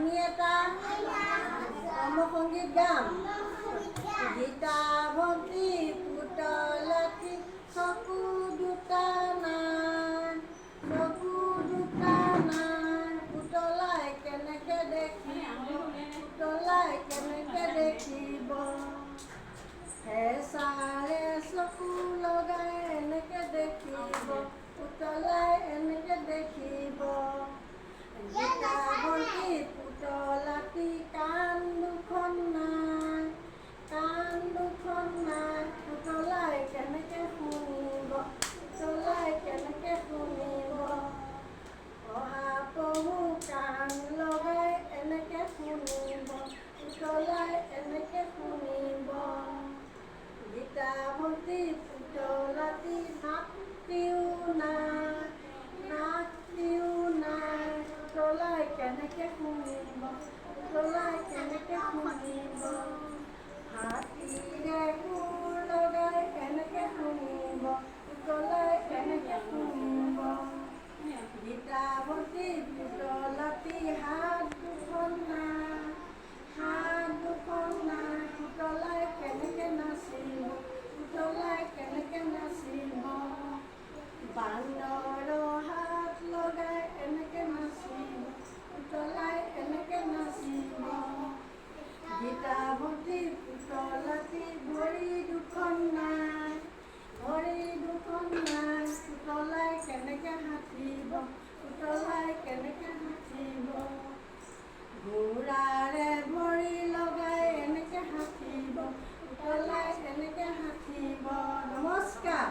আমি এটা কৰ্মসংগীত গাম। গীতা ভক্তি পুতলাটি চকু দুটা নাই, চকু দুটা নাই। পুতলাই কেনেকে দেখিব, পুতলাই কেনেকে দেখিব। হেঁচাৰে চকু লগাই এনেকে দেখিব, পুতলাই এনেকে দেখিব। গীতা ভক্তি পুতলাটি কাণ দুখন নাই, কাণ দুখন নাই। পুতলাই কেনেকে শুনিব, পুতলাই কেনেকে শুনিব। শহাপহু কাণ লগাই এনেকে শুনিব, পুতলাই এনেকে শুনিব। গীতা ভক্তি পুতলাটি নাকটিও নাই, নাকটিও নাই। পুতলাই কেনেকে শুনিব, পুতলাই কেনেকে শুনিব। হাতীৰে সুৰ লগাই এনেকে শুনিব, পুতলাই কেনেকে শুনিব। গীতা ভক্তি পুতলাটি হাত দুখন নাই, হাত দুখন নাই। পুতলাই কেনেকে নাচিব, পুতলাই কেনেকে নাচিব। বান্দৰৰ হাত লগাই এনেকে নাচিব, পুতলাই এনেকে নাচিব। গীতা ভক্তি পুতলাটি ভৰি দুখন নাই, ভৰি দুখন নাই। পুতলাই কেনেকে হাঁঠিব, পুতলাই কেনেকে হাঁঠিব। ঘোঁৰাৰে ভৰি লগাই এনেকে হাঁঠিব, পুতলাই এনেকে হাঁঠিব। নমস্কাৰ।